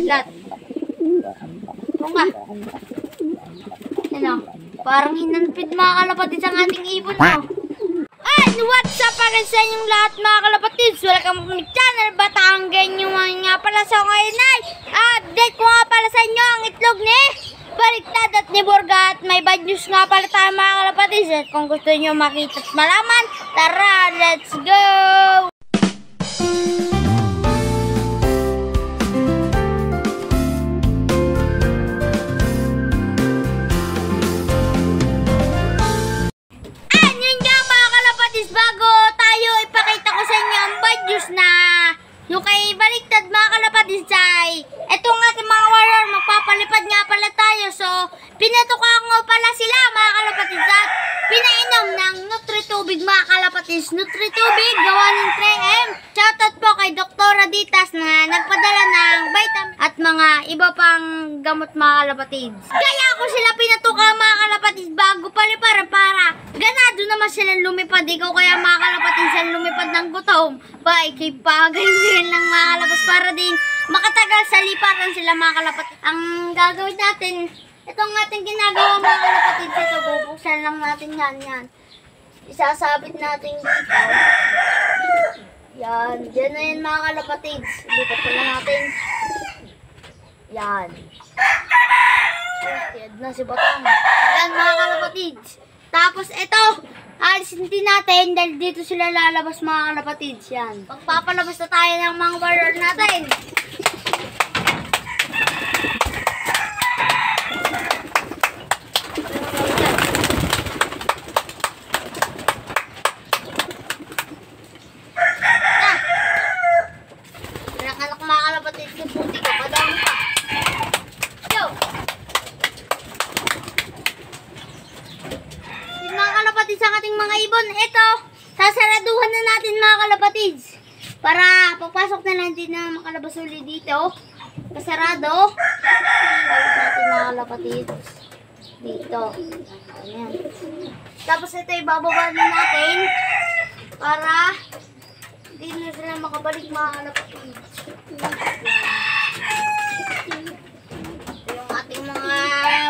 Lat. Tulong ka. Ano? Parang hinanpid mga kalapatids ang ating ibon, no? And what's up para sa inyong lahat mga kalapatids? Welcome to my channel, Batangan nyo nga pala sa ngayon ay update ko nga pala sa inyo ang itlog ni Baliktad at ni Borga. At may bad news nga pala tayo mga kalapatids. At kung gusto nyo makita at malaman, tara, let's go! Bago tayo ipakita ko sa inyo ang bad news na yung kay Baliktad mga kalapatids ay etong ating mga warrior, magpapalipad nga pala tayo. So pinatukan ko pala sila mga kalapatids at pinainom ng Nutri-Tubig mga kalapatids. Nutri-Tubig gawa ng 3M. Shoutout po kay Dr. Aditas na nagpadala ng vitamin at mga iba pang gamot mga kalapatids. Kaya ako sila pinatukan mga kalapatids bago paliparan para ganado naman silang lumipad. Ikaw kaya mga kalapatids ang lumipad ng gutom. Ganyan lang mga kalapatids para din makatagal sa liparan sila mga kalapatids. Ang gagawin natin, itong ating ginagawa mga kalapatids, ito bubuksan lang natin yan. Isasabit natin dito. Yan, dyan na yan mga kalapatids. Lipat ko lang natin. Yan. Yan na si Batang. Yan mga kalapatids. Tapos ito, alisin din natin dahil dito sila lalabas mga kalapatids. Yan. Pagpapalabas na tayo ng mga warrior natin. Anak mga kalapatids, yung puti ko, padami pa. Yo! Yung mga kalapatids ang ating mga ibon. Ito, sasaraduhan na natin mga kalapatids. Para papasok na lang din na makalabas ulit dito. Kasarado. Balik natin mga kalapatids. Dito. Ayan. Tapos ito ibababa na natin. Para hindi na sila makabalik mga kalapatids. Ito yung ating mga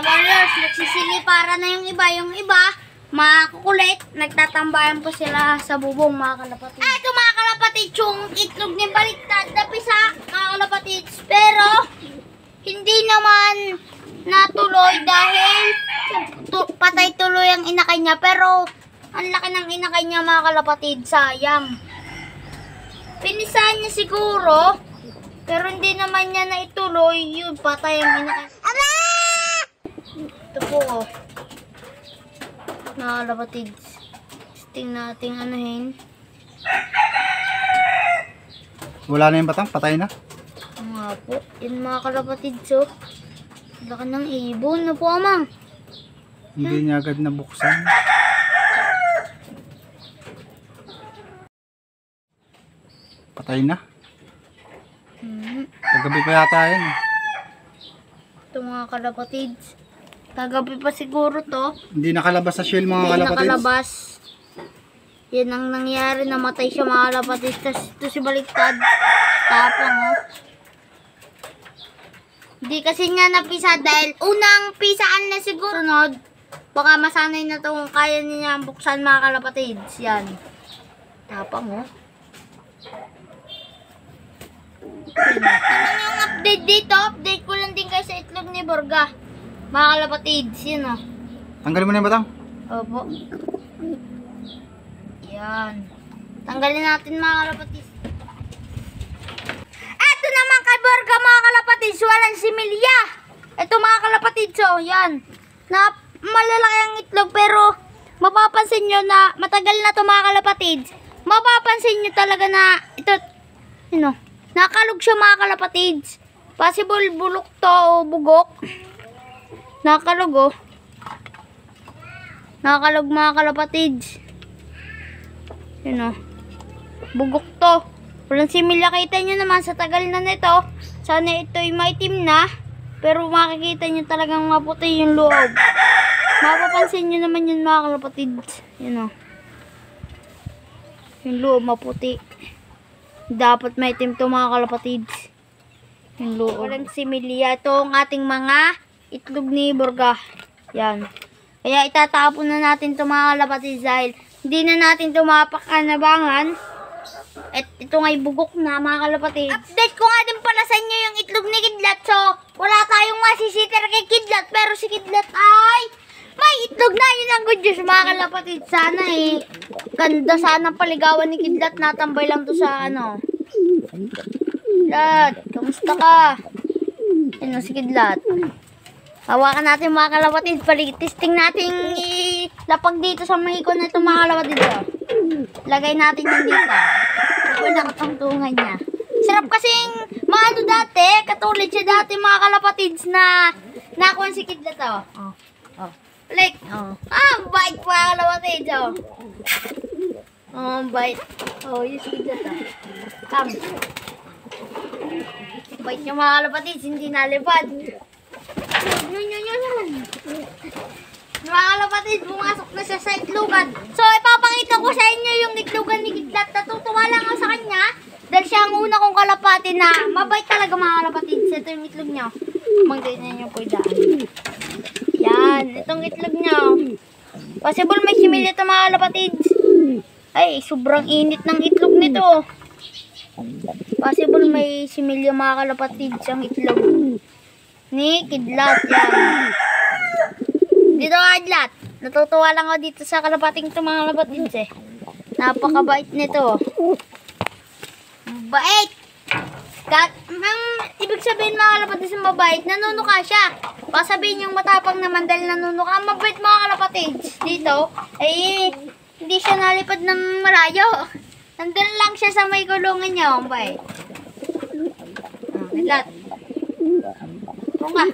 warriors. Nagsisili para na yung iba makukulit. Nagtatambayan po sila sa bubong mga kalapatids. Ito mga kalapatids yung itlog ni Baliktad na pisa mga kalapatids. Pero hindi naman natuloy dahil patay tuloy ang inakay niya. Pero ang laki ng inakay niya mga kalapatids. Sayang. Pinisahan niya siguro. Pero hindi naman niya na ituloy. Yun, patay ang inakay. Ito po oh. Mga kalapatids. Tingnan natin anuhin. Wala na yung Batang, patay na. Nga po. Yun mga kalapatids oh. Laki ng ibon na po amang. Hindi niya agad nabuksan. Patay na. Kagabi pa yata yan. Ito mga kalapatids. Kagabi pa siguro to. Hindi nakalabas sa shell mga kalapatids. Hindi nakalabas. Yan ang nangyari. Namatay siya mga kalapatids. Tapos ito si Baliktad. Tapang oh. Hindi kasi nga napisa dahil unang pisaan na siguro no. Baka masanay na to kung kaya niya buksan mga kalapatids. Yan. Tapang oh. Ano yung update dito? Update ko lang din kayo sa itlog ni Borga. Mga kalapatids, yun o. Tanggalin mo na yung Batang? Opo. Yan. Tanggalin natin mga kalapatids. Eto naman kay Borga mga kalapatids, walang similya. Eto mga kalapatids, oh, yan. Na malalaki ang itlog pero mapapansin nyo na matagal na to mga kalapatids. Mapapansin nyo talaga na ito, yun o. Nakalog siya mga kalapatids. Possible bulok to o bugok. Nakalog oh. Nakalog mga kalapatids. Yun oh. Bugok to. Walang similya. Kita nyo naman sa tagal na nito. Sana ito'y maitim na. Pero makikita nyo talagang maputi yung loob. Mapapansin nyo naman yun mga kalapatids. Yun oh. Yung loob maputi. Dapat maitim to mga kalapatids. Yung loob. Walang similya. Ito ang ating mga itlog ni Borga. Yan. Kaya itatapon na natin ito mga kalapatid dahil hindi na natin ito mapakanabangan. At ito nga'y bugok na mga kalapatid. Update ko nga din pala sa inyo yung itlog ni Kidlat. So, wala tayong masisiter kay Kidlat. Pero si Kidlat ay may itlog na. Yun ang good news mga kalapatid. Sana ganda sana paligawan ni Kidlat. Natambay lang to sa ano. Kidlat, kamusta ka? Yan si Kidlat. Hawakan natin mga kalapatid. Testing natin ilapag dito sa mga ikon na ito mga kalapatid. Lagay natin yan dito. Wala katungtungan niya. Sarap kasing maano dati. Katulad siya dati mga kalapatids na nakuha si Kidlat. Like, bite mga kalapatids. Bite. Yung si Kidlat. Bite niya mga kalapatids. Hindi nalipad. Mga kalapatid, pumasok na siya sa itlogan. So, ipapakita ko sa inyo yung itlogan ni Kidlat. Natutuwa lang ako sa kanya dahil siya ang una kong kalapati na mabait talaga mga kalapatid. Ito yung itlog niya. Magdainan niyo po daan. Yan, itong itlog niya. Possible may simil ito mga kalapatid. Ay, sobrang init ng itlog nito. Possible may simil yung mga kalapatid siyang itlog ni Kidlat. Yan. Dito ka, Kidlat. Natutuwa lang ako dito sa kalapating ito mga kalapatids Napakabait nito. Bait! Ibig sabihin mga kalapatids na mabait, nanunuka siya. Baka sabihin yung matapang naman dahil nanunuka. Mabait mga kalapatids. Dito, hindi siya nalipad ng malayo. Nandun lang siya sa may kulungan niya. Ang bait. Kidlat. Tunga.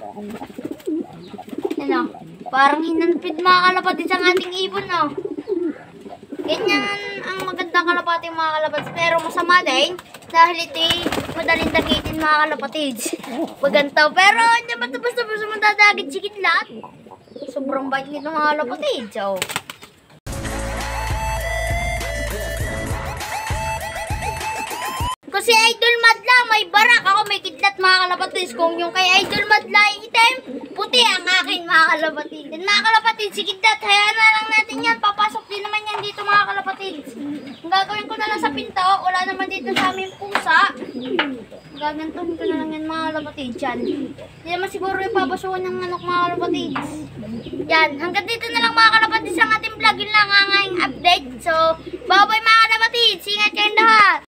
Ano? Parang hinanpid mga kalapatid ang ating ibon, Ganyan ang magandang kalapati mga kalapatids. Pero masama din dahil ito'y madaling dakitin mga kalapatids. Pagantaw. Pero hindi ba tapos-tapos madadagit si Kidlat? Sobrang bait nito mga kalapatids. Kasi Idol Madla, may barak. Ako may Kidlat mga kalapatids. Kung yung kay Idol Madla item, puti ang akin mga kalapatids. And mga kalapatids, si Kidlat, hayaan na lang natin yan. Papasok din naman yan dito mga kalapatids. Ang gagawin ko na lang sa pinto, wala naman dito sa aming pusa. Gagantuhin ko na lang yan mga kalapatids. Yan. Hindi naman siguro ipapasuhan ng manok mga kalapatids. Yan. Hanggang dito na lang mga kalapatids ang ating vlog. Yun lang ang aking update. So, bye-bye mga kalapatids. Ingat kayong lahat.